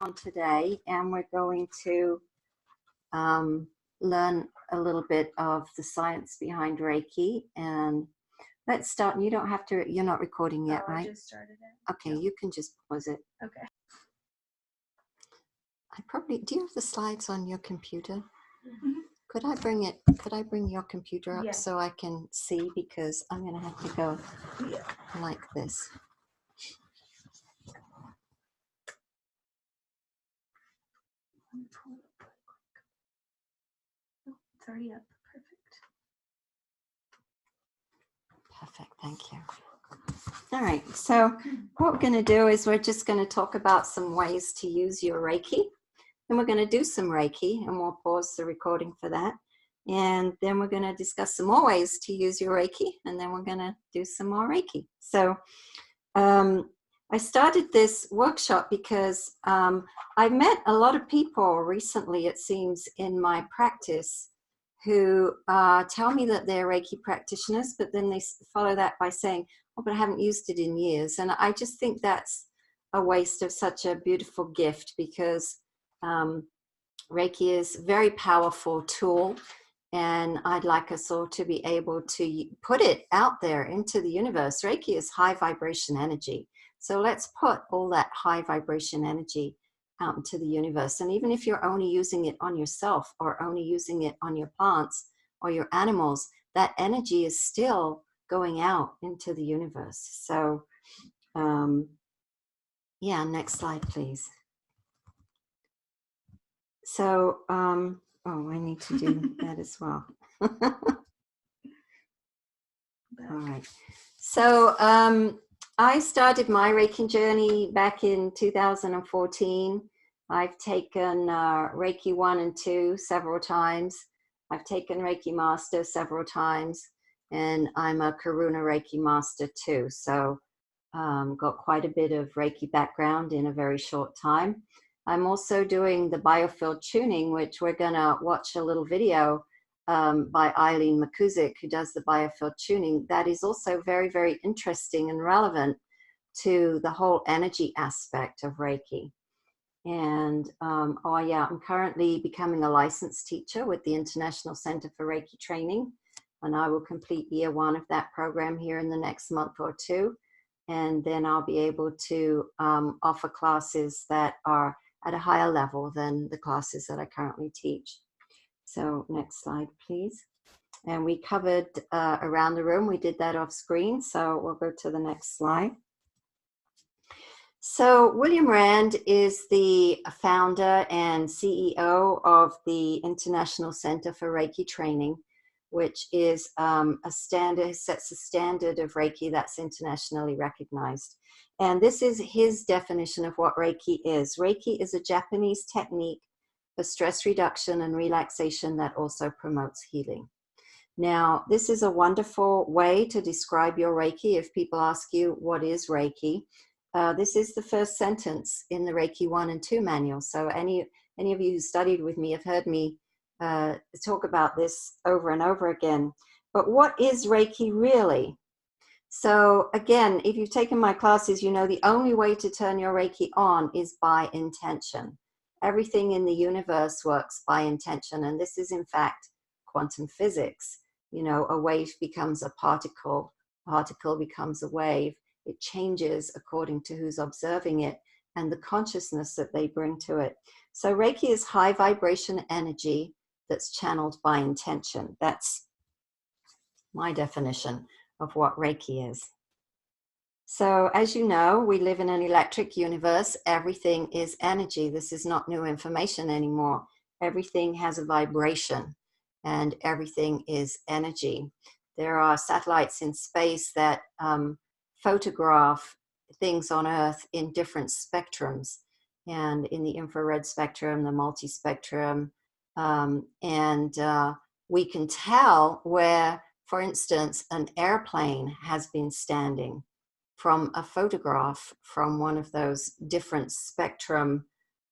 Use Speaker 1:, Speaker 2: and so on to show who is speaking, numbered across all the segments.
Speaker 1: on today, and we're going to learn a little bit of the science behind Reiki. And let's start. You don't have to, you're not recording yet, right?
Speaker 2: I just started it.
Speaker 1: Okay, no. You can just pause it.
Speaker 2: Okay.
Speaker 1: Do you have the slides on your computer?
Speaker 2: Mm-hmm.
Speaker 1: Could I bring your computer up so I can see, because I'm going to have to go like this.
Speaker 2: It's already up.
Speaker 1: Perfect, thank you. All right, so what we're going to do is we're just going to talk about some ways to use your Reiki. And we're going to do some Reiki, and we'll pause the recording for that. And then we're going to discuss some more ways to use your Reiki, and then we're going to do some more Reiki. So I started this workshop because I've met a lot of people recently, it seems, in my practice who tell me that they're Reiki practitioners, but then they follow that by saying, oh, but I haven't used it in years. And I just think that's a waste of such a beautiful gift, because Reiki is a very powerful tool, and I'd like us all to be able to put it out there into the universe. Reiki is high vibration energy. So let's put all that high vibration energy out into the universe. And even if you're only using it on yourself, or only using it on your plants or your animals, that energy is still going out into the universe. So yeah, next slide, please. So, oh, I need to do that as well. All right. So I started my Reiki journey back in 2014. I've taken Reiki 1 and 2 several times. I've taken Reiki Master several times, and I'm a Karuna Reiki Master too. So got quite a bit of Reiki background in a very short time. I'm also doing the biofield tuning, which we're going to watch a little video by Eileen Makuzik, who does the biofield tuning. That is also very, very interesting and relevant to the whole energy aspect of Reiki. And oh yeah, I'm currently becoming a licensed teacher with the International Center for Reiki Training, and I will complete year 1 of that program here in the next month or 2. And then I'll be able to offer classes that are at a higher level than the classes that I currently teach. So next slide, please. And we covered around the room. We did that off screen, so we'll go to the next slide. So William Rand is the founder and CEO of the International Center for Reiki Training, which is a standard, sets a standard of Reiki that's internationally recognized. And this is his definition of what Reiki is. Reiki is a Japanese technique for stress reduction and relaxation that also promotes healing. Now, this is a wonderful way to describe your Reiki. If people ask you, what is Reiki? This is the first sentence in the Reiki 1 and 2 manual. So any of you who studied with me have heard me talk about this over and over again. But what is Reiki really? So again, if you've taken my classes, you know the only way to turn your Reiki on is by intention. Everything in the universe works by intention, and this is in fact quantum physics. You know, a wave becomes a particle becomes a wave. It changes according to who's observing it and the consciousness that they bring to it. So Reiki is high vibration energy that's channeled by intention. That's my definition of what Reiki is. So as you know, we live in an electric universe. Everything is energy. This is not new information anymore. Everything has a vibration, and everything is energy. There are satellites in space that photograph things on Earth in different spectrums, and in the infrared spectrum, the multispectrum, we can tell where, for instance, an airplane has been standing from a photograph from one of those different spectrum,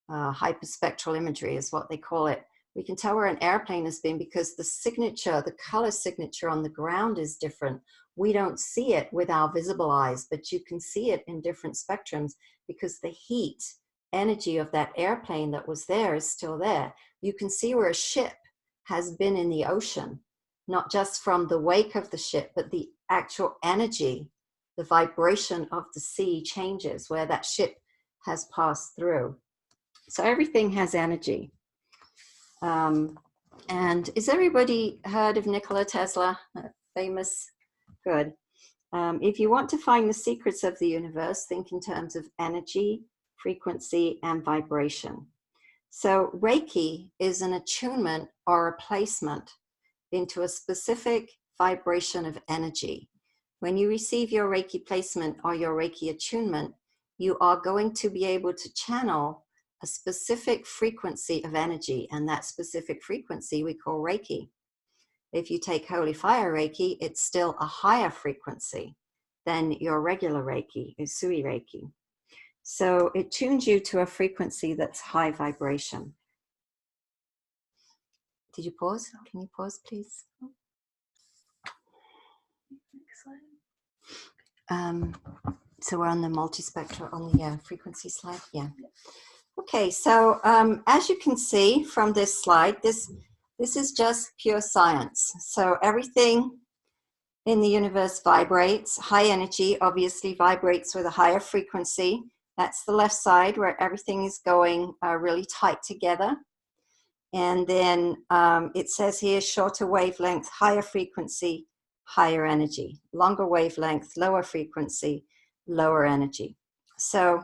Speaker 1: hyperspectral imagery is what they call it. We can tell where an airplane has been because the signature, the color signature on the ground is different. We don't see it with our visible eyes, but you can see it in different spectrums because the heat energy of that airplane that was there is still there. You can see where a ship has been in the ocean, not just from the wake of the ship, but the actual energy, the vibration of the sea changes where that ship has passed through. So everything has energy. And is everybody heard of Nikola Tesla? Famous? Good. If you want to find the secrets of the universe, think in terms of energy, frequency, and vibration. So Reiki is an attunement or a placement into a specific vibration of energy. When you receive your Reiki placement or your Reiki attunement, you are going to be able to channel a specific frequency of energy, and that specific frequency we call Reiki. If you take Holy Fire Reiki, it's still a higher frequency than your regular Reiki, Usui Reiki. So it tunes you to a frequency that's high vibration. Did you pause? Can you pause, please? So we're on the multispectral, on the frequency slide? Yeah. Okay, so as you can see from this slide, this is just pure science. So everything in the universe vibrates. High energy obviously vibrates with a higher frequency. That's the left side where everything is going really tight together. And then it says here, shorter wavelength, higher frequency, higher energy. Longer wavelength, lower frequency, lower energy. So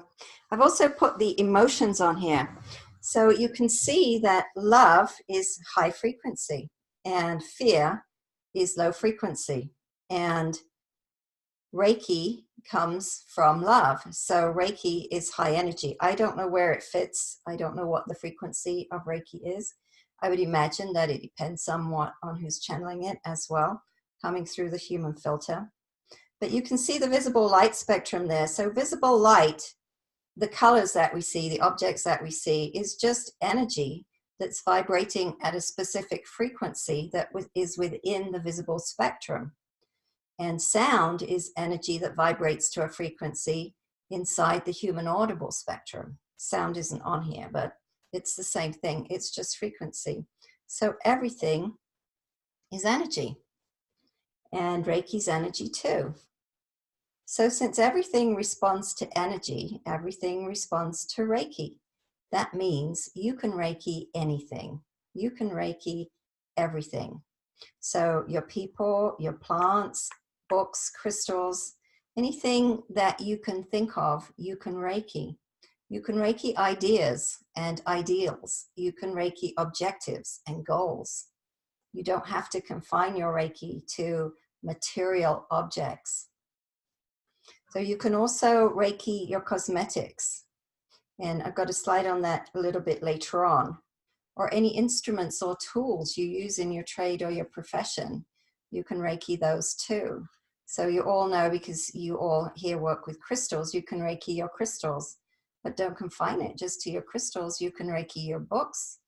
Speaker 1: I've also put the emotions on here. So you can see that love is high frequency and fear is low frequency. And Reiki comes from love. So Reiki is high energy. I don't know where it fits. I don't know what the frequency of Reiki is. I would imagine that it depends somewhat on who's channeling it as well, coming through the human filter. But you can see the visible light spectrum there. So visible light, the colors that we see, the objects that we see, is just energy that's vibrating at a specific frequency that is within the visible spectrum. And sound is energy that vibrates to a frequency inside the human audible spectrum. Sound isn't on here, but it's the same thing. It's just frequency. So everything is energy. And Reiki's energy too. So since everything responds to energy, everything responds to Reiki. That means you can Reiki anything. You can Reiki everything. So your people, your plants, books, crystals, anything that you can think of, you can Reiki. You can Reiki ideas and ideals. You can Reiki objectives and goals. You don't have to confine your Reiki to material objects. So you can also Reiki your cosmetics. And I've got a slide on that a little bit later on. Or any instruments or tools you use in your trade or your profession, you can Reiki those too. So you all know, because you all here work with crystals, you can Reiki your crystals, but don't confine it just to your crystals. You can Reiki your books,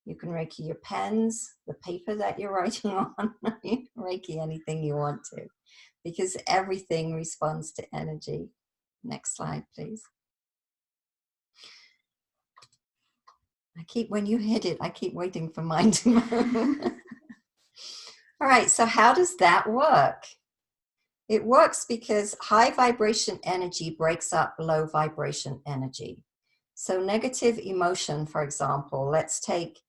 Speaker 1: you can Reiki your pens, the paper that you're writing on, you can Reiki anything you want to, because everything responds to energy. Next slide, please. When you hit it, I keep waiting for mine to move. All right, so how does that work? It works because high vibration energy breaks up low vibration energy. So negative emotion, for example, let's take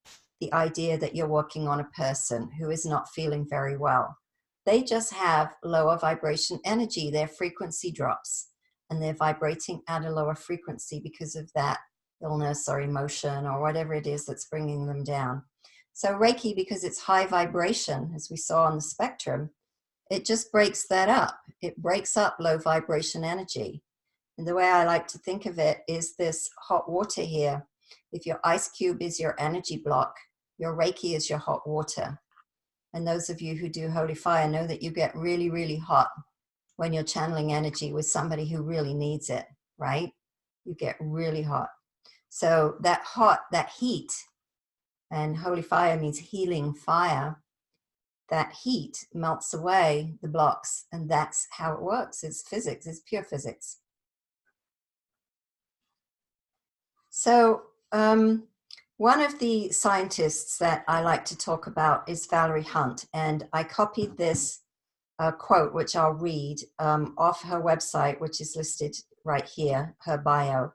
Speaker 1: the idea that you're working on a person who is not feeling very well. They just have lower vibration energy. Their frequency drops and they're vibrating at a lower frequency because of that illness or emotion or whatever it is that's bringing them down. So Reiki, because it's high vibration, as we saw on the spectrum, it just breaks that up. It breaks up low vibration energy. And the way I like to think of it is this hot water here. If your ice cube is your energy block, your Reiki is your hot water. And those of you who do Holy Fire know that you get really, really hot when you're channeling energy with somebody who really needs it, right? You get really hot. So that heat, and Holy Fire means healing fire, that heat melts away the blocks, and that's how it works. It's physics, it's pure physics. So one of the scientists that I like to talk about is Valerie Hunt, and I copied this quote, which I'll read off her website, which is listed right here, her bio.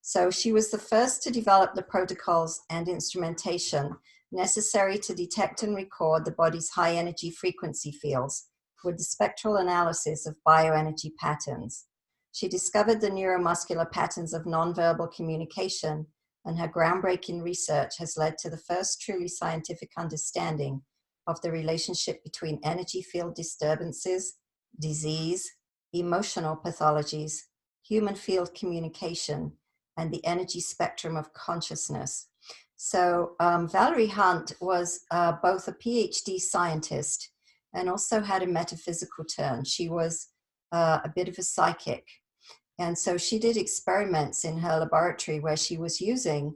Speaker 1: So she was the first to develop the protocols and instrumentation necessary to detect and record the body's high energy frequency fields with the spectral analysis of bioenergy patterns. She discovered the neuromuscular patterns of nonverbal communication, and her groundbreaking research has led to the first truly scientific understanding of the relationship between energy field disturbances, disease, emotional pathologies, human field communication, and the energy spectrum of consciousness. So Valerie Hunt was both a PhD scientist and also had a metaphysical turn. She was a bit of a psychic. And so she did experiments in her laboratory where she was using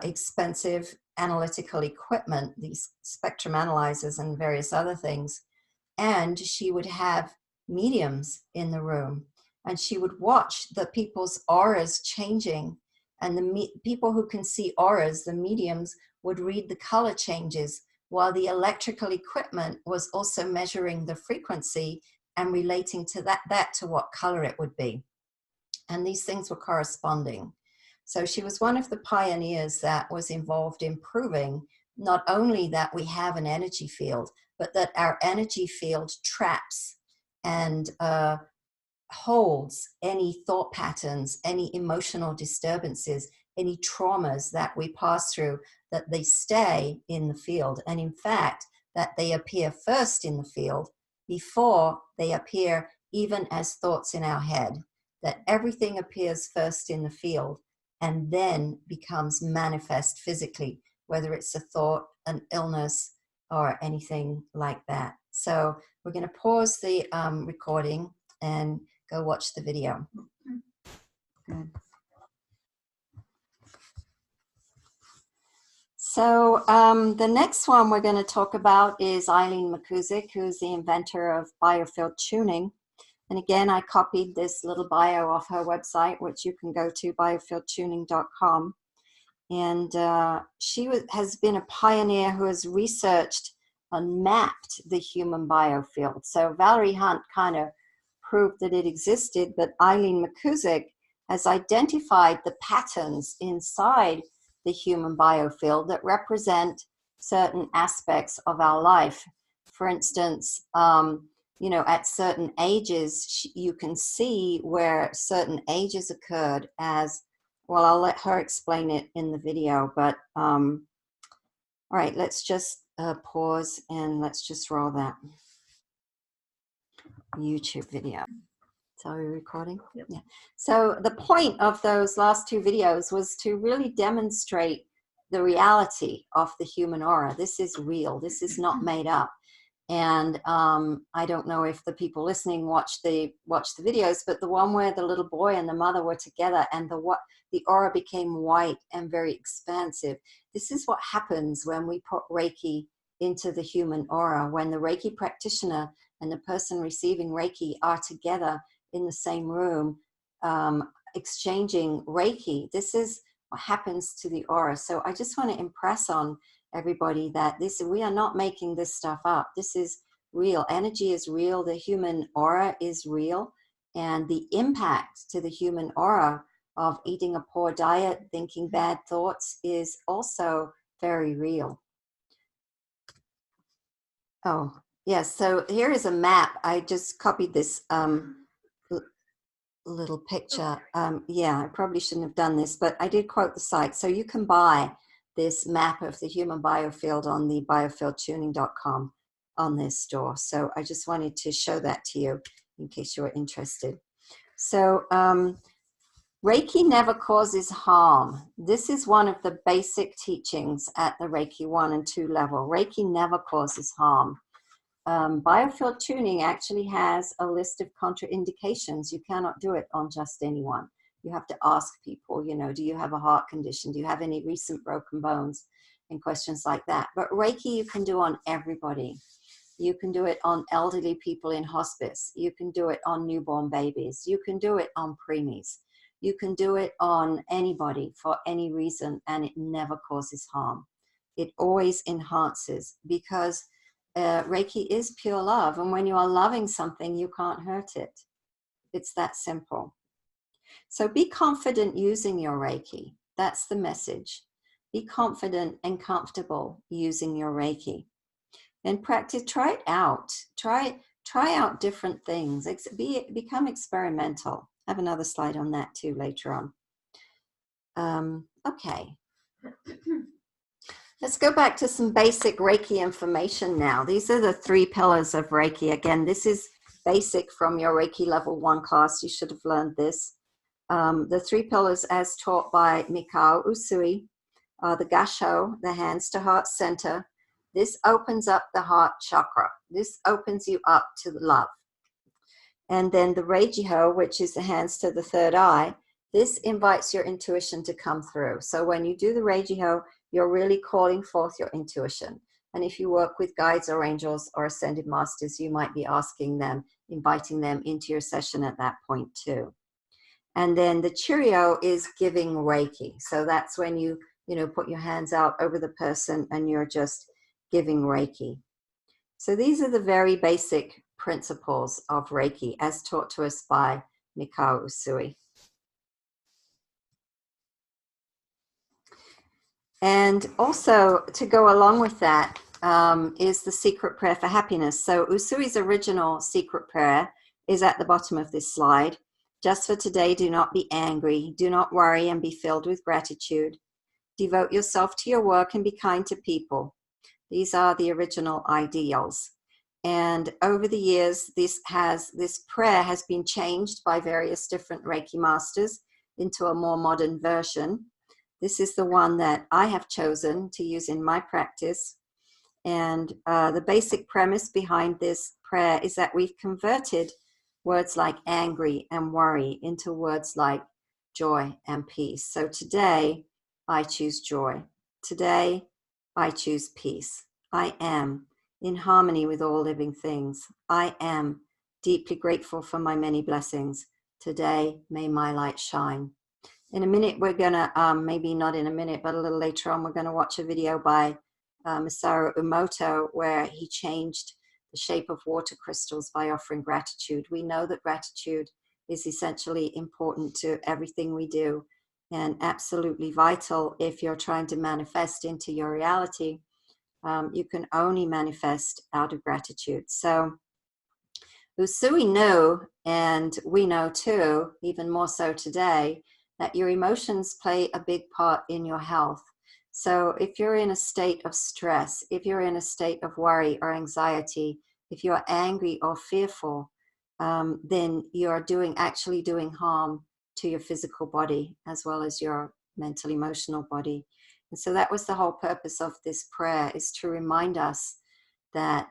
Speaker 1: expensive analytical equipment, these spectrum analyzers and various other things. And she would have mediums in the room, and she would watch the people's auras changing. And the people who can see auras, the mediums, would read the color changes, while the electrical equipment was also measuring the frequency and relating to that to what color it would be. And these things were corresponding. So she was one of the pioneers that was involved in proving not only that we have an energy field, but that our energy field traps and holds any thought patterns, any emotional disturbances, any traumas that we pass through, that they stay in the field. And in fact, that they appear first in the field before they appear even as thoughts in our head, that everything appears first in the field and then becomes manifest physically, whether it's a thought, an illness, or anything like that. So we're going to pause the recording and go watch the video. Good. So the next one we're going to talk about is Eileen McCusick, who's the inventor of biofield tuning. And again, I copied this little bio off her website, which you can go to, biofieldtuning.com. And she has been a pioneer who has researched and mapped the human biofield. So Valerie Hunt kind of proved that it existed, but Eileen McCusick has identified the patterns inside the human biofield that represent certain aspects of our life. For instance, you know, at certain ages, you can see where certain ages occurred as, well, I'll let her explain it in the video, but all right, let's just pause and let's just roll that YouTube video. So are we recording?
Speaker 2: Yep.
Speaker 1: Yeah. So the point of those last two videos was to really demonstrate the reality of the human aura. This is real. This is not made up. And I don't know if the people listening watch the videos, but the one where the little boy and the mother were together and the aura became white and very expansive. This is what happens when we put Reiki into the human aura, when the Reiki practitioner and the person receiving Reiki are together in the same room, exchanging Reiki. This is what happens to the aura. So I just want to impress on everybody that we are not making this stuff up. This is real. Energy is real. The human aura is real. And the impact to the human aura of eating a poor diet, thinking bad thoughts is also very real. Oh, yes. So here is a map. I just copied this little picture. Yeah, I probably shouldn't have done this, but I did quote the site. So you can buy this map of the human biofield on the biofieldtuning.com on their store. So I just wanted to show that to you in case you were interested. So Reiki never causes harm. This is one of the basic teachings at the Reiki 1 and 2 level. Reiki never causes harm. Biofield tuning actually has a list of contraindications. You cannot do it on just anyone. You have to ask people, you know, do you have a heart condition? Do you have any recent broken bones? And questions like that. But Reiki you can do on everybody. You can do it on elderly people in hospice. You can do it on newborn babies. You can do it on preemies. You can do it on anybody for any reason, and it never causes harm. It always enhances, because Reiki is pure love. And when you are loving something, you can't hurt it. It's that simple. So be confident using your Reiki. That's the message. Be confident and comfortable using your Reiki. And practice, try it out. Try out different things. Become experimental. I have another slide on that too later on. Okay. Let's go back to some basic Reiki information now. These are the 3 pillars of Reiki. Again, this is basic from your Reiki Level 1 class. You should have learned this. The 3 pillars as taught by Mikao Usui are the Gasho, the hands to heart center. This opens up the heart chakra. This opens you up to the love. And then the Reijiho, which is the hands to the third eye. This invites your intuition to come through. So when you do the Reijiho, you're really calling forth your intuition. And if you work with guides or angels or ascended masters, you might be asking them, inviting them into your session at that point too. And then the Cheerio is giving Reiki. So that's when you put your hands out over the person and you're just giving Reiki. So these are the very basic principles of Reiki as taught to us by Mikao Usui. And also to go along with that is the secret prayer for happiness. So Usui's original secret prayer is at the bottom of this slide. Just for today, do not be angry. Do not worry and be filled with gratitude. Devote yourself to your work and be kind to people. These are the original ideals. And over the years, this prayer has been changed by various different Reiki masters into a more modern version. This is the one that I have chosen to use in my practice. And the basic premise behind this prayer is that we've converted words like angry and worry into words like joy and peace. So today, I choose joy. Today, I choose peace. I am in harmony with all living things. I am deeply grateful for my many blessings. Today, may my light shine. In a minute, we're going to, maybe not in a minute, but a little later on, we're going to watch a video by Masaru Emoto, where he changed the shape of water crystals by offering gratitude. We know that gratitude is essentially important to everything we do and absolutely vital if you're trying to manifest into your reality. You can only manifest out of gratitude. So Usui knew, and we know too, even more so today, that your emotions play a big part in your health. So if you're in a state of stress, if you're in a state of worry or anxiety, if you're angry or fearful, then you're actually doing harm to your physical body as well as your mental, emotional body. And so that was the whole purpose of this prayer, is to remind us that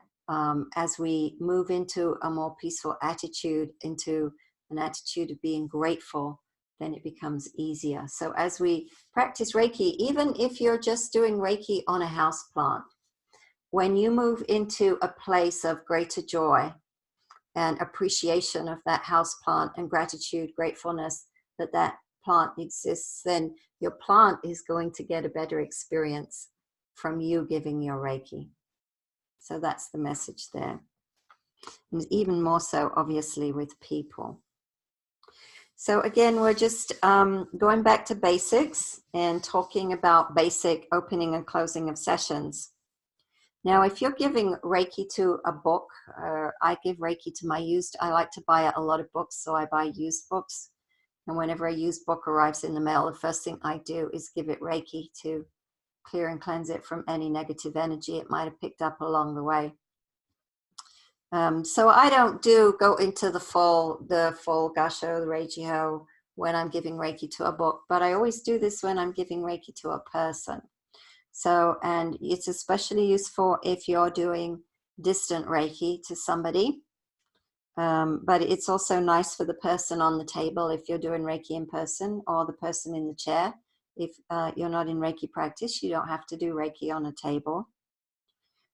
Speaker 1: as we move into a more peaceful attitude, into an attitude of being grateful, then it becomes easier. So as we practice Reiki, even if you're just doing Reiki on a house plant, when you move into a place of greater joy and appreciation of that house plant and gratitude, gratefulness that that plant exists, then your plant is going to get a better experience from you giving your Reiki. So that's the message there. And even more so, obviously, with people. So again, we're just going back to basics and talking about basic opening and closing of sessions. Now, if you're giving Reiki to a book, I give Reiki to my used, I like to buy a lot of books, so I buy used books. And whenever a used book arrives in the mail, the first thing I do is give it Reiki to clear and cleanse it from any negative energy it might have picked up along the way. So I don't go into the full Gasho, the Reijiho, when I'm giving Reiki to a book, but I always do this when I'm giving Reiki to a person. So, and it's especially useful if you're doing distant Reiki to somebody, but it's also nice for the person on the table if you're doing Reiki in person, or the person in the chair. If you're not in Reiki practice, you don't have to do Reiki on a table.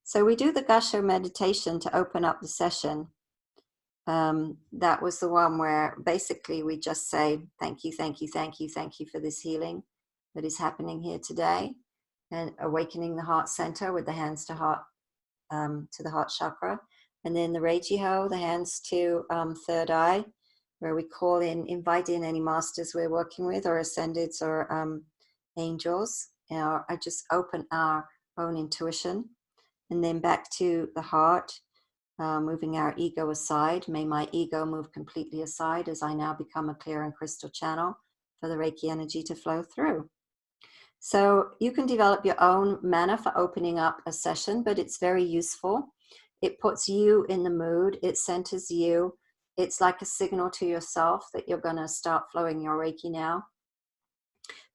Speaker 1: So we do the Gasho meditation to open up the session. That was the one where basically we just say, thank you, thank you, thank you, thank you for this healing that is happening here today, and awakening the heart center with the hands to heart, to the heart chakra. And then the Reiki Ho, the hands to third eye, where we call in, invite in any masters we're working with, or ascendeds, or angels. I just open our own intuition. And then back to the heart, moving our ego aside. May my ego move completely aside as I now become a clear and crystal channel for the Reiki energy to flow through. So you can develop your own manner for opening up a session, but it's very useful. It puts you in the mood. It centers you. It's like a signal to yourself that you're going to start flowing your Reiki now.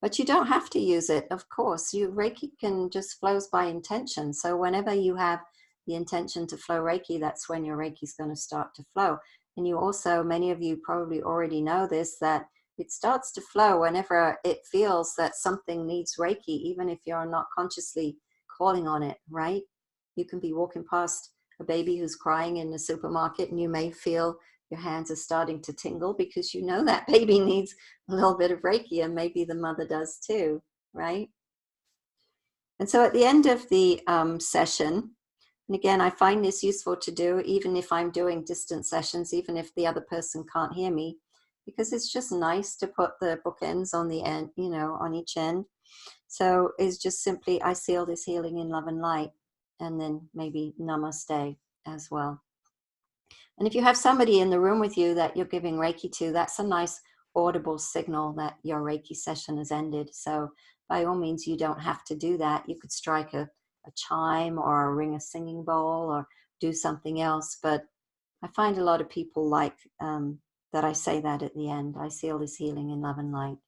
Speaker 1: But you don't have to use it, of course. Reiki can just flows by intention. So whenever you have the intention to flow Reiki, that's when your Reiki is going to start to flow. And you also, many of you probably already know this, that it starts to flow whenever it feels that something needs Reiki, even if you're not consciously calling on it, right? You can be walking past a baby who's crying in the supermarket, and you may feel your hands are starting to tingle because you know that baby needs a little bit of Reiki, and maybe the mother does too, right? And so at the end of the session, and again, I find this useful to do even if I'm doing distant sessions, even if the other person can't hear me, because it's just nice to put the bookends on the end, you know, on each end. So it's just simply, I seal this healing in love and light, and then maybe namaste as well. And if you have somebody in the room with you that you're giving Reiki to, that's a nice audible signal that your Reiki session has ended. So by all means, you don't have to do that. You could strike a chime or ring a singing bowl or do something else. But I find a lot of people like that I say that at the end. I seal this healing in love and light.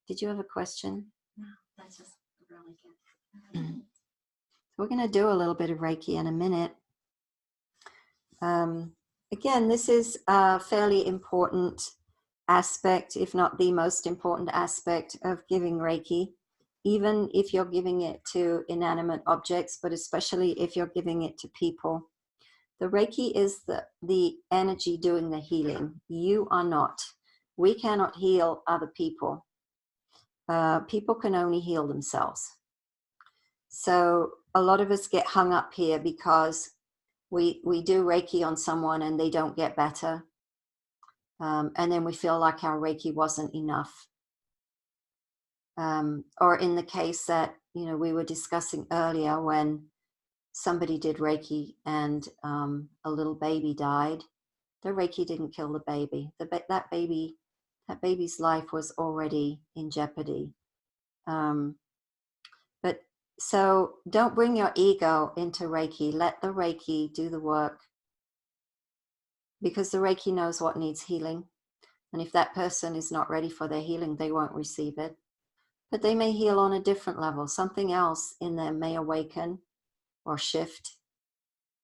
Speaker 1: Did you have a question?
Speaker 2: No, that's just really good.
Speaker 1: We're going to do a little bit of Reiki in a minute. Again, this is a fairly important aspect, if not the most important aspect of giving Reiki, even if you're giving it to inanimate objects, but especially if you're giving it to people. The Reiki is the energy doing the healing. You are not. We cannot heal other people. People can only heal themselves. So a lot of us get hung up here because we do Reiki on someone and they don't get better. And then we feel like our Reiki wasn't enough. Or in the case that, you know, we were discussing earlier, when somebody did Reiki and a little baby died, the Reiki didn't kill the baby. That baby's life was already in jeopardy. But so don't bring your ego into Reiki. Let the Reiki do the work, because the Reiki knows what needs healing. And if that person is not ready for their healing, they won't receive it. But they may heal on a different level. Something else in them may awaken or shift.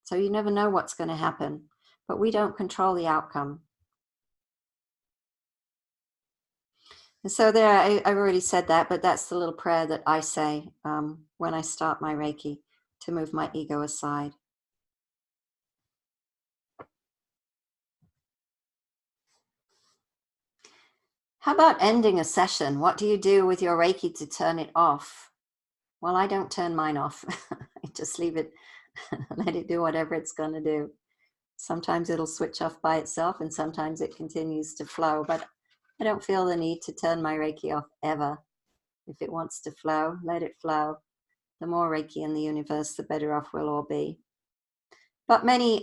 Speaker 1: So you never know what's going to happen. But we don't control the outcome. And so there, I've already said that, but that's the little prayer that I say when I start my Reiki, to move my ego aside. How about ending a session? What do you do with your Reiki to turn it off? Well, I don't turn mine off. I just leave it, let it do whatever it's going to do. Sometimes it'll switch off by itself, and sometimes it continues to flow. But I don't feel the need to turn my Reiki off ever. If it wants to flow, let it flow. The more Reiki in the universe, the better off we'll all be. But many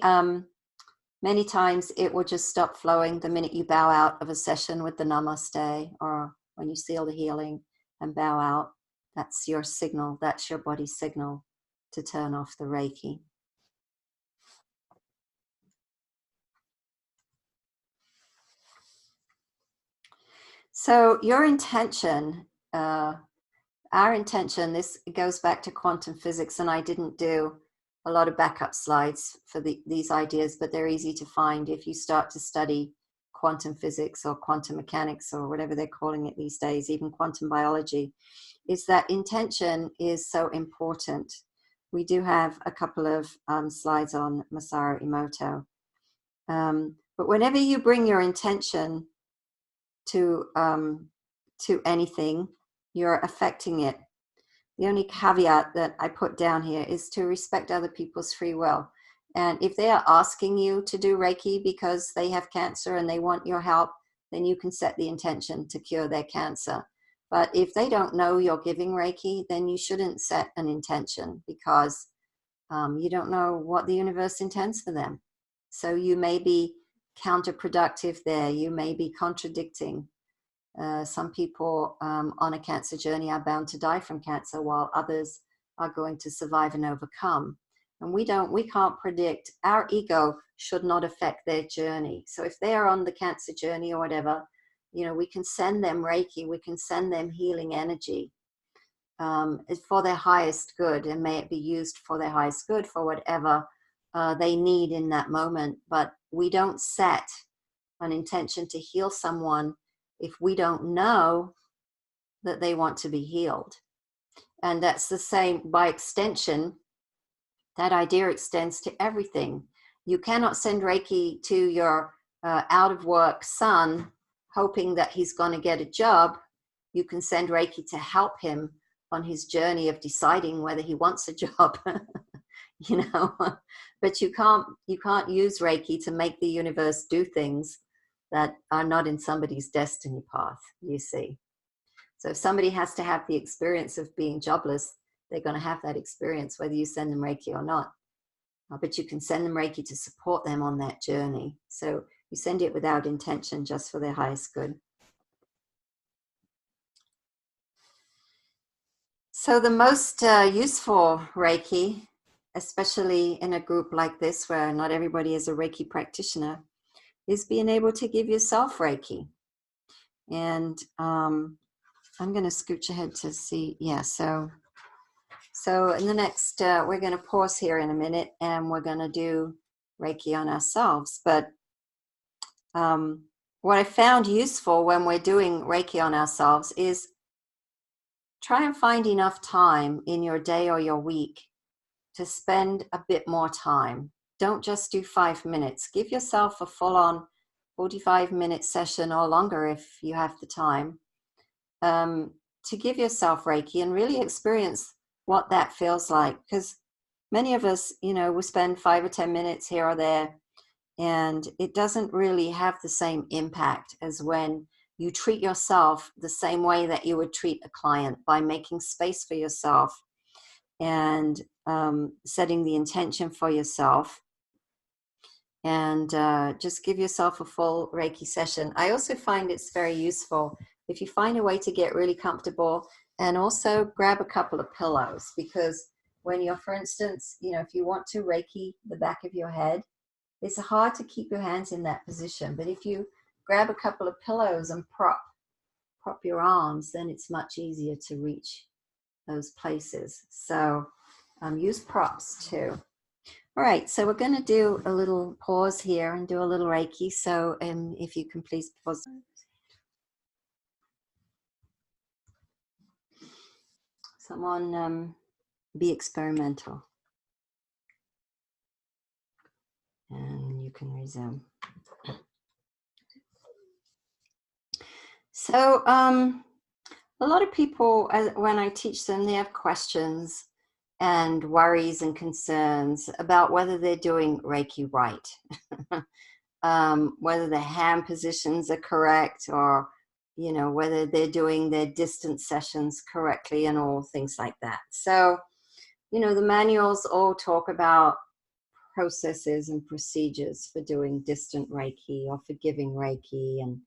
Speaker 1: times it will just stop flowing the minute you bow out of a session with the namaste, or when you seal the healing and bow out. That's your signal. That's your body's signal to turn off the Reiki. So your intention, our intention, this goes back to quantum physics, and I didn't do a lot of backup slides for these ideas, but they're easy to find if you start to study quantum physics or quantum mechanics or whatever they're calling it these days, even quantum biology, is that intention is so important. We do have a couple of slides on Masaru Emoto. But whenever you bring your intention to anything, you're affecting it. The only caveat that I put down here is to respect other people's free will. And if they are asking you to do Reiki because they have cancer and they want your help, then you can set the intention to cure their cancer. But if they don't know you're giving Reiki, then you shouldn't set an intention, because you don't know what the universe intends for them. So you may be counterproductive there. You may be contradicting. Some people on a cancer journey are bound to die from cancer, while others are going to survive and overcome. And we can't predict. Our ego should not affect their journey. So if they are on the cancer journey or whatever, we can send them Reiki, we can send them healing energy for their highest good, and may it be used for their highest good for whatever they need in that moment. But we don't set an intention to heal someone if we don't know that they want to be healed. And that's the same, by extension, that idea extends to everything. You cannot send Reiki to your out of work son hoping that he's going to get a job. You can send Reiki to help him on his journey of deciding whether he wants a job. But you can't use Reiki to make the universe do things that are not in somebody's destiny path, you see. So if somebody has to have the experience of being jobless, they're going to have that experience whether you send them Reiki or not. But you can send them Reiki to support them on that journey. So you send it without intention, just for their highest good. So the most useful Reiki, especially in a group like this where not everybody is a Reiki practitioner, is being able to give yourself Reiki. And I'm going to scooch ahead to see. Yeah, so in the next, we're going to pause here in a minute, and we're going to do Reiki on ourselves. But what I found useful when we're doing Reiki on ourselves is try and find enough time in your day or your week to spend a bit more time. Don't just do 5 minutes. Give yourself a full-on 45-minute session or longer if you have the time, to give yourself Reiki and really experience what that feels like. Because many of us, we spend 5 or 10 minutes here or there, and it doesn't really have the same impact as when you treat yourself the same way that you would treat a client, by making space for yourself and setting the intention for yourself, and just give yourself a full Reiki session. I also find it's very useful if you find a way to get really comfortable, and also grab a couple of pillows, because when you're, for instance, if you want to Reiki the back of your head, it's hard to keep your hands in that position. But if you grab a couple of pillows and prop your arms, then it's much easier to reach those places. So use props too. All right, so we're going to do a little pause here and do a little Reiki. So if you can please pause. Someone be experimental. And you can resume. So a lot of people, when I teach them, they have questions and worries and concerns about whether they're doing Reiki right, whether the hand positions are correct, or whether they're doing their distance sessions correctly, and all things like that. So the manuals all talk about processes and procedures for doing distant Reiki or for giving Reiki, and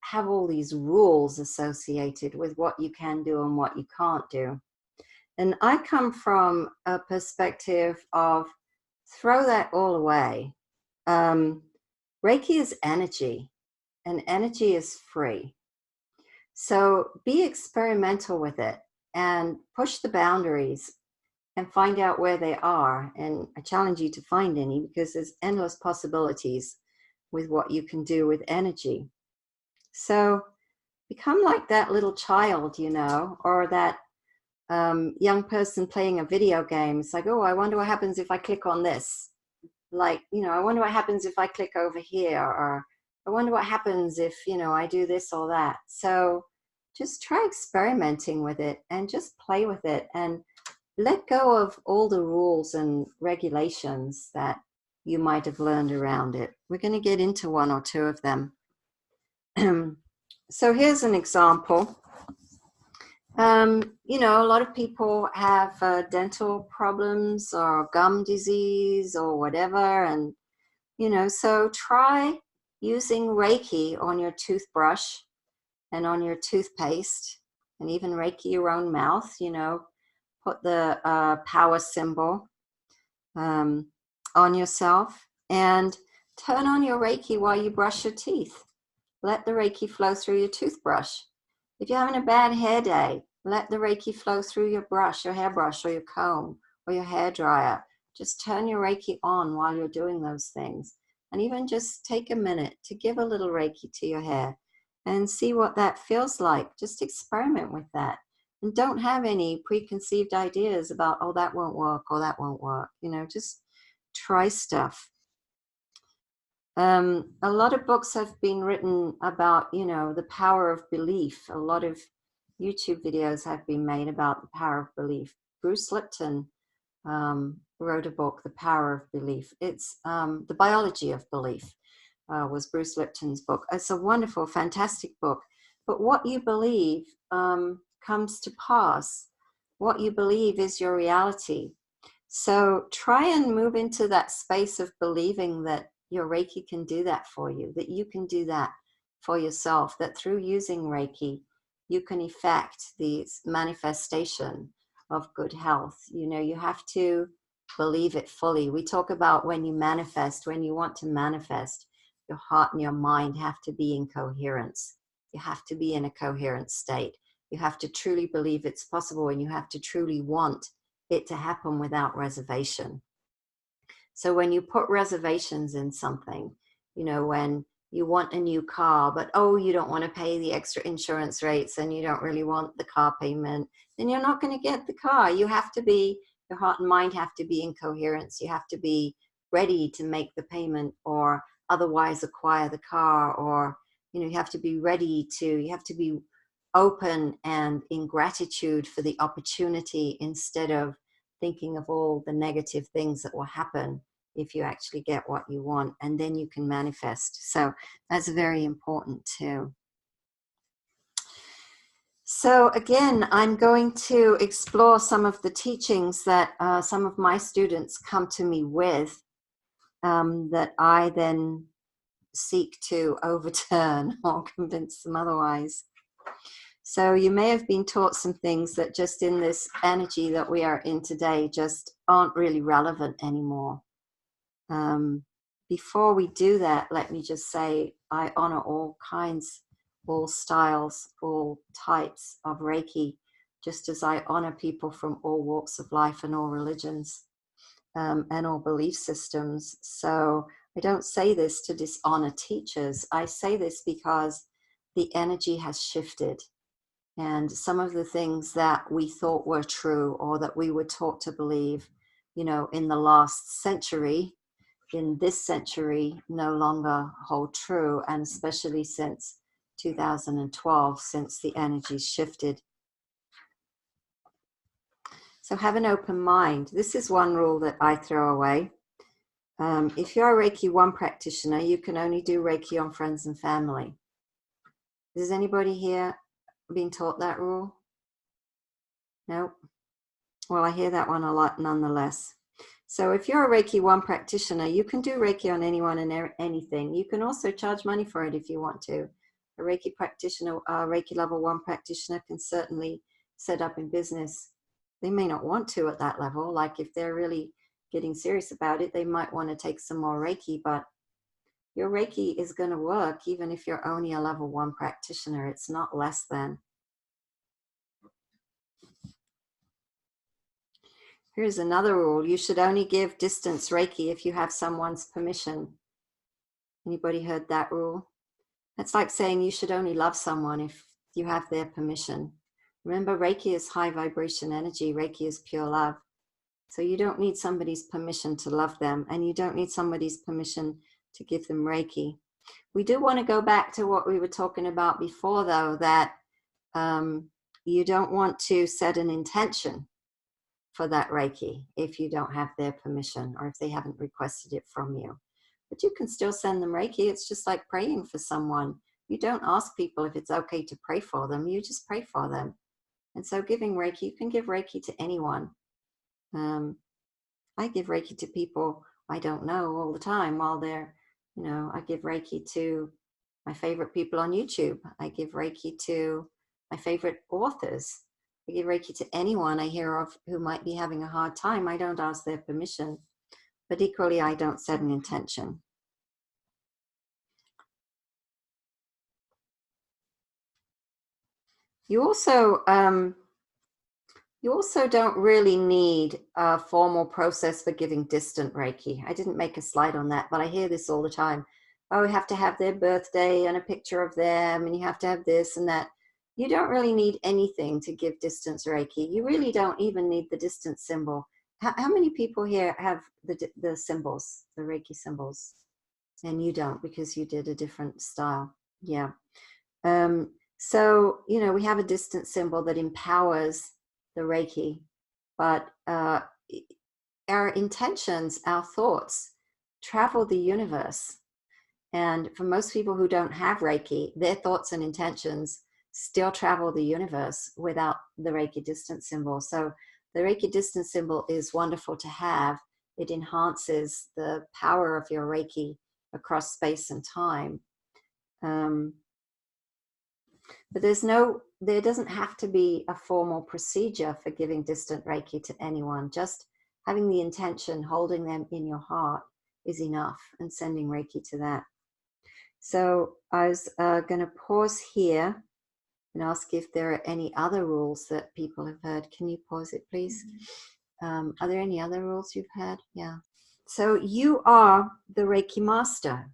Speaker 1: have all these rules associated with what you can do and what you can't do. And I come from a perspective of throw that all away. Reiki is energy, and energy is free. So be experimental with it and push the boundaries and find out where they are. And I challenge you to find any, because there's endless possibilities with what you can do with energy. So become like that little child, or that young person playing a video game. It's like, oh, I wonder what happens if I click on this. like, I wonder what happens if I click over here, or I wonder what happens if, I do this or that. So just try experimenting with it and just play with it and let go of all the rules and regulations that you might have learned around it. We're going to get into one or two of them. So here's an example. A lot of people have dental problems or gum disease or whatever. And, so try using Reiki on your toothbrush and on your toothpaste, and even Reiki your own mouth, put the power symbol on yourself and turn on your Reiki while you brush your teeth. Let the Reiki flow through your toothbrush. If you're having a bad hair day, let the Reiki flow through your brush, your hairbrush, or your comb, or your hair dryer. Just turn your Reiki on while you're doing those things. And even just take a minute to give a little Reiki to your hair and see what that feels like. Just experiment with that. And don't have any preconceived ideas about, oh, that won't work, or that won't work. Just try stuff. A lot of books have been written about, the power of belief. A lot of YouTube videos have been made about the power of belief. Bruce Lipton wrote a book, The Power of Belief. It's The Biology of Belief was Bruce Lipton's book. It's a wonderful, fantastic book. But what you believe comes to pass. What you believe is your reality. So try and move into that space of believing that your Reiki can do that for you, that you can do that for yourself, that through using Reiki, you can effect these manifestation of good health. You have to believe it fully. We talk about when you manifest, when you want to manifest, your heart and your mind have to be in coherence. You have to be in a coherent state. You have to truly believe it's possible, and you have to truly want it to happen without reservation. So when you put reservations in something, when you want a new car, but you don't want to pay the extra insurance rates and you don't really want the car payment, then you're not going to get the car. Your heart and mind have to be in coherence. You have to be ready to make the payment or otherwise acquire the car, or, you have to be you have to be open and in gratitude for the opportunity, instead of thinking of all the negative things that will happen if you actually get what you want, and then you can manifest. So that's very important too. So again, I'm going to explore some of the teachings that some of my students come to me with, that I then seek to overturn or convince them otherwise. So you may have been taught some things that just in this energy that we are in today just aren't really relevant anymore. Before we do that, let me just say I honor all kinds, all styles, all types of Reiki, just as I honor people from all walks of life and all religions, and all belief systems. So I don't say this to dishonor teachers. I say this because the energy has shifted. And some of the things that we thought were true, or that we were taught to believe, in the last century, in this century, no longer hold true. And especially since 2012, since the energy shifted. So have an open mind. This is one rule that I throw away. If you're a Reiki 1 practitioner, you can only do Reiki on friends and family. Is anybody here being taught that rule? Nope. Well, I hear that one a lot nonetheless. So if you're a Reiki 1 practitioner, you can do Reiki on anyone and anything. You can also charge money for it if you want to. A Reiki practitioner, Reiki level 1 practitioner can certainly set up in business. They may not want to at that level. Like if they're really getting serious about it, they might want to take some more Reiki, but your Reiki is going to work even if you're only a level 1 practitioner. It's not less than. Here's another rule. You should only give distance Reiki if you have someone's permission. Anybody heard that rule? That's like saying you should only love someone if you have their permission. Remember, Reiki is high vibration energy. Reiki is pure love. So you don't need somebody's permission to love them, and you don't need somebody's permission to give them Reiki. We do want to go back to what we were talking about before, though, that you don't want to set an intention for that Reiki if you don't have their permission or if they haven't requested it from you. But you can still send them Reiki. It's just like praying for someone. You don't ask people if it's okay to pray for them. You just pray for them. And so giving Reiki, you can give Reiki to anyone. I give Reiki to people I don't know all the time while they're, I give Reiki to my favorite people on YouTube. I give Reiki to my favorite authors. I give Reiki to anyone I hear of who might be having a hard time. I don't ask their permission, but equally, I don't set an intention. You also don't really need a formal process for giving distant Reiki. I didn't make a slide on that, but I hear this all the time. Oh, you have to have their birthday and a picture of them, and you have to have this and that. You don't really need anything to give distance Reiki. You really don't even need the distance symbol. How many people here have the symbols, the Reiki symbols? And you don't, because you did a different style. Yeah. So, we have a distance symbol that empowers the Reiki, but our intentions, our thoughts travel the universe. And for most people who don't have Reiki, their thoughts and intentions still travel the universe without the Reiki distance symbol. So the Reiki distance symbol is wonderful to have. It enhances the power of your Reiki across space and time. But there doesn't have to be a formal procedure for giving distant Reiki to anyone. Just having the intention, holding them in your heart is enough, and sending Reiki to that. So I was going to pause here and ask if there are any other rules that people have heard. Can you pause it, please? Are there any other rules you've heard? Yeah. So you are the Reiki master.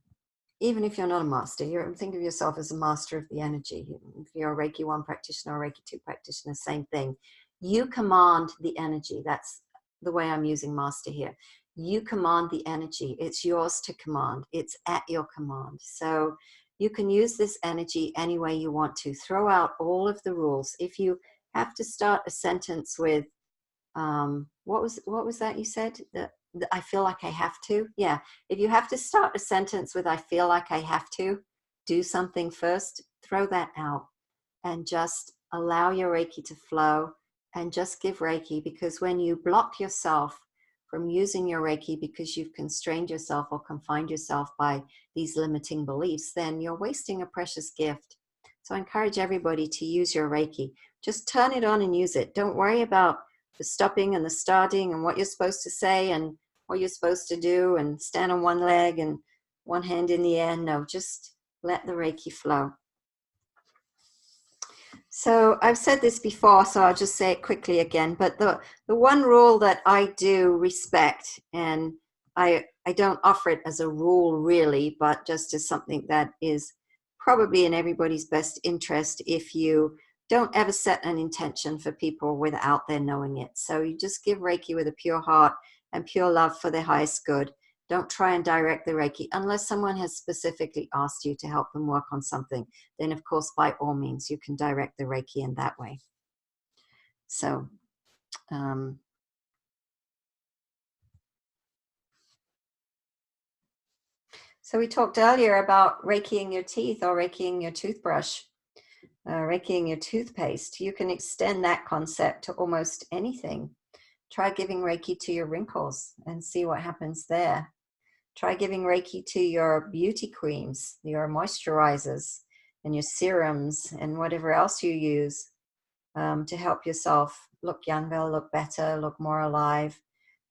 Speaker 1: Even if you're not a master, think of yourself as a master of the energy. If you're a Reiki 1 practitioner or Reiki 2 practitioner, same thing. You command the energy. That's the way I'm using master here. You command the energy. It's yours to command. It's at your command. So you can use this energy any way you want to. Throw out all of the rules. If you have to start a sentence with, what was that you said? I feel like I have to. Yeah. If you have to start a sentence with I feel like I have to do something first, throw that out and just allow your Reiki to flow and just give Reiki, because when you block yourself from using your Reiki because you've constrained yourself or confined yourself by these limiting beliefs, then you're wasting a precious gift. So I encourage everybody to use your Reiki. Just turn it on and use it. Don't worry about the stopping and the starting and what you're supposed to say and what you're supposed to do and stand on one leg and one hand in the air. No, just let the Reiki flow. So I've said this before, so I'll just say it quickly again. But the one rule that I do respect, and I don't offer it as a rule really, but just as something that is probably in everybody's best interest, if you don't ever set an intention for people without their knowing it. So you just give Reiki with a pure heart and pure love for their highest good. Don't try and direct the Reiki unless someone has specifically asked you to help them work on something. Then, of course, by all means, you can direct the Reiki in that way. So, so we talked earlier about Reikiing your teeth or Reikiing your toothbrush, Reikiing your toothpaste. You can extend that concept to almost anything. Try giving Reiki to your wrinkles and see what happens there. Try giving Reiki to your beauty creams, your moisturizers, and your serums, and whatever else you use to help yourself look younger, look better, look more alive.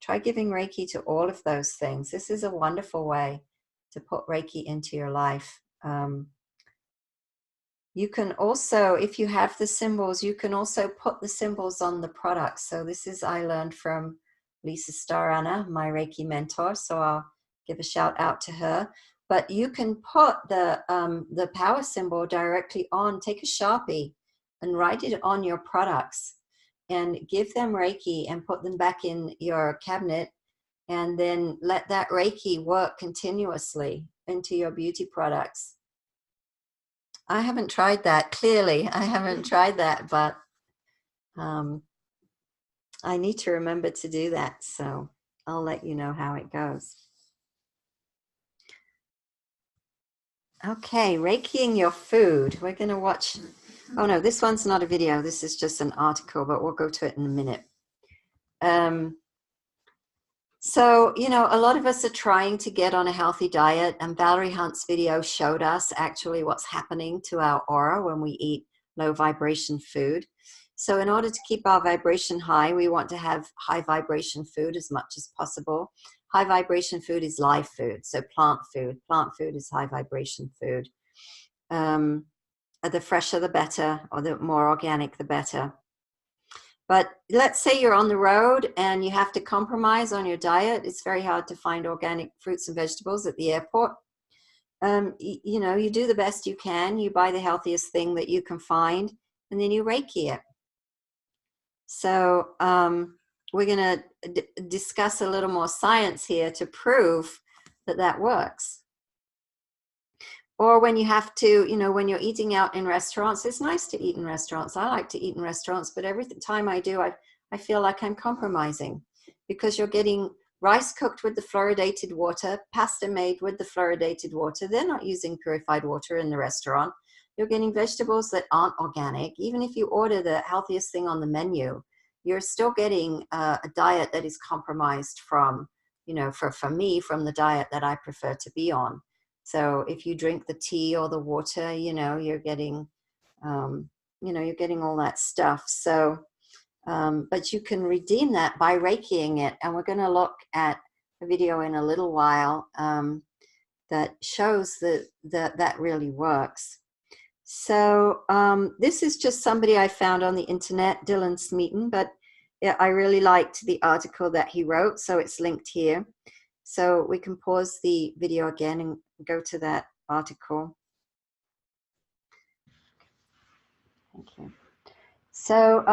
Speaker 1: Try giving Reiki to all of those things. This is a wonderful way to put Reiki into your life. You can also, if you have the symbols, you can also put the symbols on the products. So this is, I learned from Lisa Starana, my Reiki mentor. So I'll give a shout out to her. But you can put the power symbol directly on, take a Sharpie and write it on your products. and give them Reiki and put them back in your cabinet, and then let that Reiki work continuously into your beauty products. I haven't tried that. Clearly, I haven't tried that, but I need to remember to do that. So I'll let you know how it goes. Okay, Reikiing your food. We're going to watch. Oh no, this one's not a video. This is just an article, but we'll go to it in a minute. So, you know, a lot of us are trying to get on a healthy diet, and Valerie Hunt's video showed us actually what's happening to our aura when we eat low vibration food. So in order to keep our vibration high, we want to have high vibration food as much as possible. High vibration food is live food, so plant food. Plant food is high vibration food. The fresher, the better, or the more organic, the better. But let's say you're on the road and you have to compromise on your diet. It's very hard to find organic fruits and vegetables at the airport. You know, you do the best you can. You buy the healthiest thing that you can find, and then you Reiki it. So we're going to discuss a little more science here to prove that that works. Or when you have to, you know, when you're eating out in restaurants, it's nice to eat in restaurants. I like to eat in restaurants, but every time I do, I feel like I'm compromising, because you're getting rice cooked with the fluoridated water, pasta made with the fluoridated water. They're not using purified water in the restaurant. You're getting vegetables that aren't organic. Even if you order the healthiest thing on the menu, you're still getting a diet that is compromised from, you know, for me, from the diet that I prefer to be on. So if you drink the tea or the water, you know, you're getting, you're getting all that stuff. So, but you can redeem that by Reikiing it. And we're going to look at a video in a little while that shows that really works. So this is just somebody I found on the internet, Dylan Smeaton, but yeah, I really liked the article that he wrote, so it's linked here. So we can pause the video again and go to that article. Thank you. So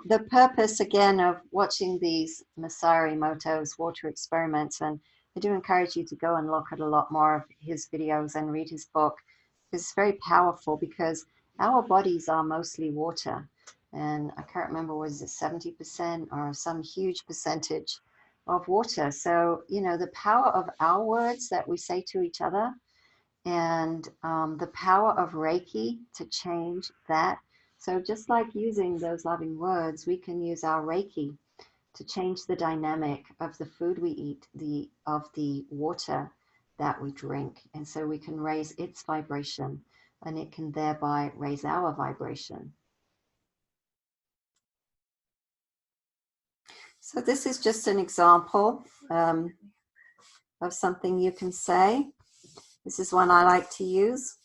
Speaker 1: the purpose, again, of watching these Masaru Emoto's water experiments, and I do encourage you to go and look at a lot more of his videos and read his book. It's very powerful because our bodies are mostly water. And I can't remember, was it 70% or some huge percentage of water? So, you know, the power of our words that we say to each other, and the power of Reiki to change that. So just like using those loving words, we can use our Reiki to change the dynamic of the food we eat, of the water that we drink. And so we can raise its vibration, and it can thereby raise our vibration. So this is just an example of something you can say. This is one I like to use.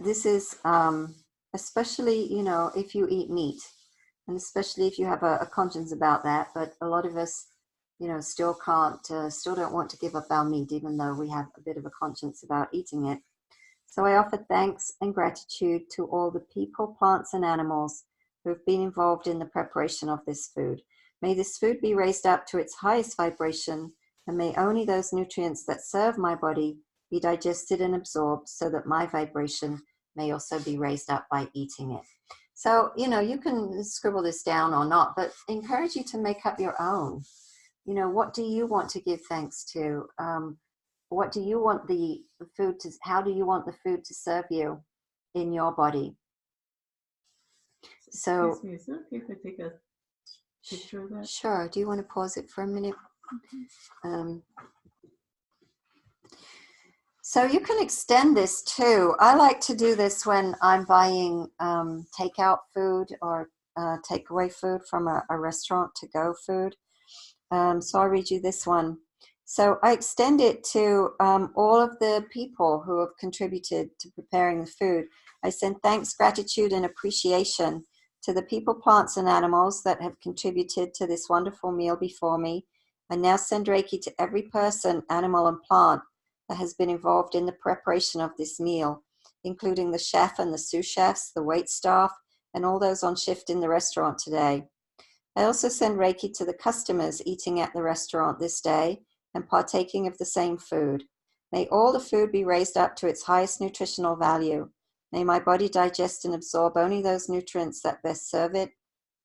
Speaker 1: This is especially, you know, if you eat meat, and especially if you have a conscience about that. But a lot of us, you know, still don't want to give up our meat, even though we have a bit of a conscience about eating it. So I offer thanks and gratitude to all the people, plants, and animals who have been involved in the preparation of this food. May this food be raised up to its highest vibration, and may only those nutrients that serve my body be digested and absorbed, so that my vibration may also be raised up by eating it. So, you know, you can scribble this down or not, but I encourage you to make up your own. You know, what do you want to give thanks to? What do you want the food to, how do you want the food to serve you in your body? So,
Speaker 2: Excuse me, is it okay if I take a picture of that?
Speaker 1: Sure. Do you want to pause it for a minute? So you can extend this too. I like to do this when I'm buying takeout food or takeaway food from a restaurant, to-go food. So I'll read you this one. So I extend it to all of the people who have contributed to preparing the food. I send thanks, gratitude, and appreciation to the people, plants, and animals that have contributed to this wonderful meal before me. I now send Reiki to every person, animal, and plant that has been involved in the preparation of this meal, including the chef and the sous chefs, the wait staff, and all those on shift in the restaurant today. I also send Reiki to the customers eating at the restaurant this day and partaking of the same food. May all the food be raised up to its highest nutritional value. May my body digest and absorb only those nutrients that best serve it,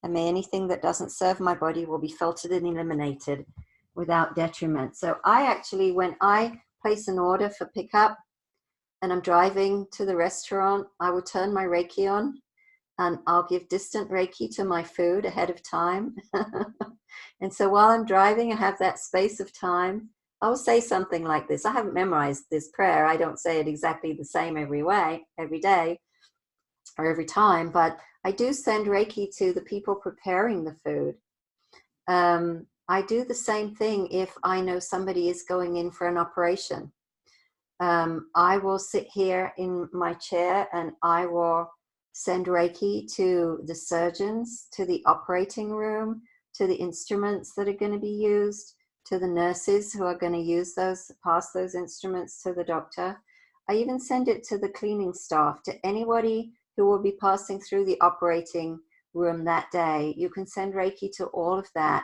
Speaker 1: and may anything that doesn't serve my body will be filtered and eliminated without detriment. So I actually, when I place an order for pickup and I'm driving to the restaurant, I will turn my Reiki on and I'll give distant Reiki to my food ahead of time. And so while I'm driving, I have that space of time. I'll say something like this. I haven't memorized this prayer. I don't say it exactly the same every day or every time, but I do send Reiki to the people preparing the food. I do the same thing if I know somebody is going in for an operation. I will sit here in my chair and I will send Reiki to the surgeons, to the operating room, to the instruments that are going to be used, to the nurses who are going to pass those instruments to the doctor. I even send it to the cleaning staff, to anybody who will be passing through the operating room that day. You can send Reiki to all of that.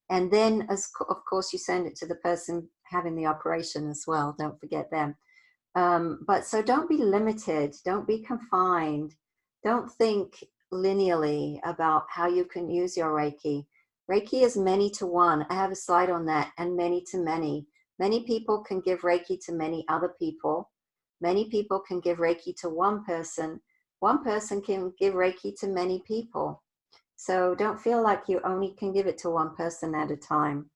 Speaker 1: And then, of course, you send it to the person having the operation as well. Don't forget them. But so don't be limited. Don't be confined. Don't think linearly about how you can use your Reiki. Reiki is many to one. I have a slide on that, and many to many. Many people can give Reiki to many other people. Many people can give Reiki to one person. One person can give Reiki to many people. So don't feel like you only can give it to one person at a time.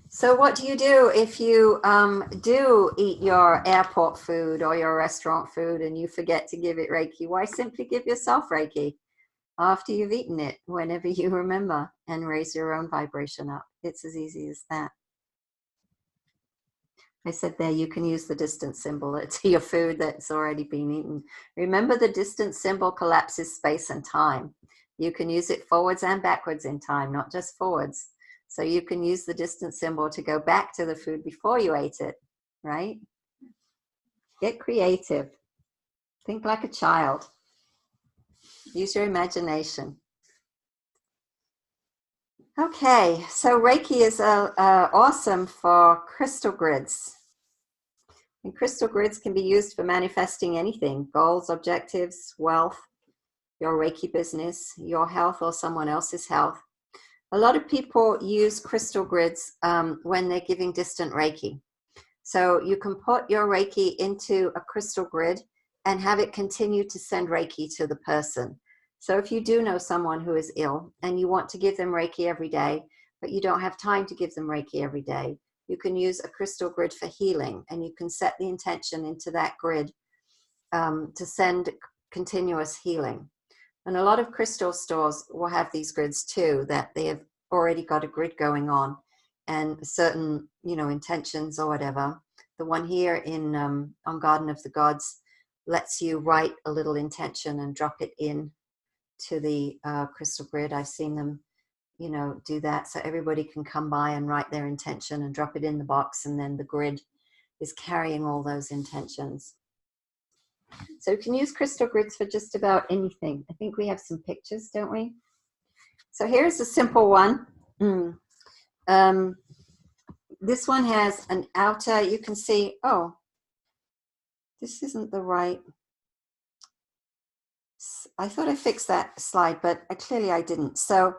Speaker 1: So what do you do if you do eat your airport food or your restaurant food and you forget to give it Reiki? Why simply give yourself Reiki after you've eaten it, whenever you remember, and raise your own vibration up. It's as easy as that. I said there, you can use the distance symbol to your food that's already been eaten. Remember, the distance symbol collapses space and time. You can use it forwards and backwards in time, not just forwards. So you can use the distance symbol to go back to the food before you ate it, right? Get creative. Think like a child. Use your imagination. Okay, so Reiki is awesome for crystal grids. And crystal grids can be used for manifesting anything: goals, objectives, wealth, your Reiki business, your health, or someone else's health. A lot of people use crystal grids when they're giving distant Reiki. So you can put your Reiki into a crystal grid and have it continue to send Reiki to the person. So if you do know someone who is ill and you want to give them Reiki every day, but you don't have time to give them Reiki every day, you can use a crystal grid for healing, and you can set the intention into that grid to send continuous healing. And a lot of crystal stores will have these grids too, that they have already got a grid going on and certain, intentions or whatever. The one here in on Garden of the Gods lets you write a little intention and drop it in to the crystal grid. I've seen them, do that. So everybody can come by and write their intention and drop it in the box, and then the grid is carrying all those intentions. So you can use crystal grids for just about anything. I think we have some pictures, don't we? So here's a simple one. This one has an outer, you can see, oh, this isn't the right. I thought I fixed that slide, but clearly I didn't. So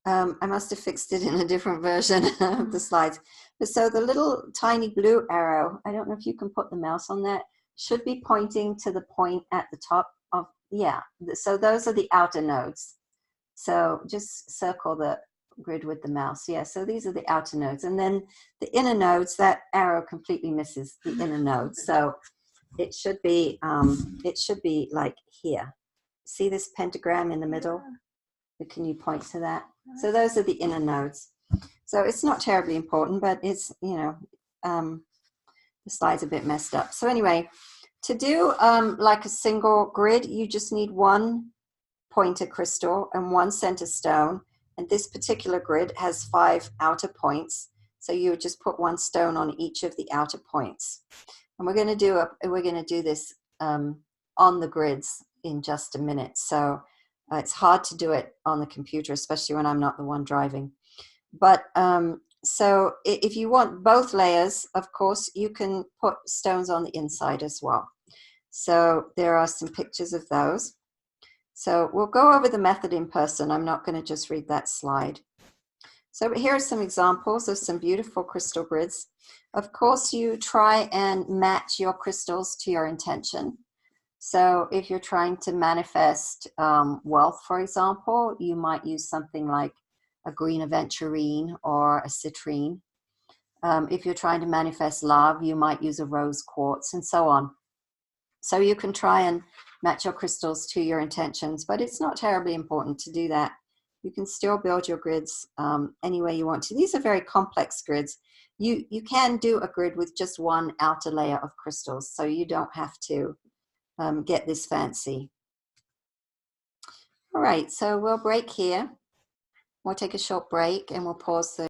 Speaker 1: I must have fixed it in a different version of the slides. But so the little tiny blue arrow, I don't know if you can put the mouse on that, should be pointing to the point at the top of, yeah. So those are the outer nodes. So just circle the grid with the mouse. Yeah, so these are the outer nodes. And then the inner nodes, that arrow completely misses the inner nodes. So it should be like here. See this pentagram in the middle? Can you point to that? So those are the inner nodes. So it's not terribly important, but it's, the slide's a bit messed up. So anyway, to do like a single grid, you just need one pointer crystal and one center stone. And this particular grid has 5 outer points. So you would just put one stone on each of the outer points. And we're going to do this on the grids in just a minute. So it's hard to do it on the computer, especially when I'm not the one driving. But so if you want both layers, of course, you can put stones on the inside as well. So there are some pictures of those. So we'll go over the method in person. I'm not going to just read that slide. So here are some examples of some beautiful crystal grids. Of course, you try and match your crystals to your intention. So if you're trying to manifest wealth, for example, you might use something like a green aventurine or a citrine. If you're trying to manifest love, you might use a rose quartz, and so on. So you can try and match your crystals to your intentions, but it's not terribly important to do that. You can still build your grids any way you want to. These are very complex grids. You can do a grid with just one outer layer of crystals, so you don't have to get this fancy. All right, so we'll break here. We'll take a short break and we'll pause the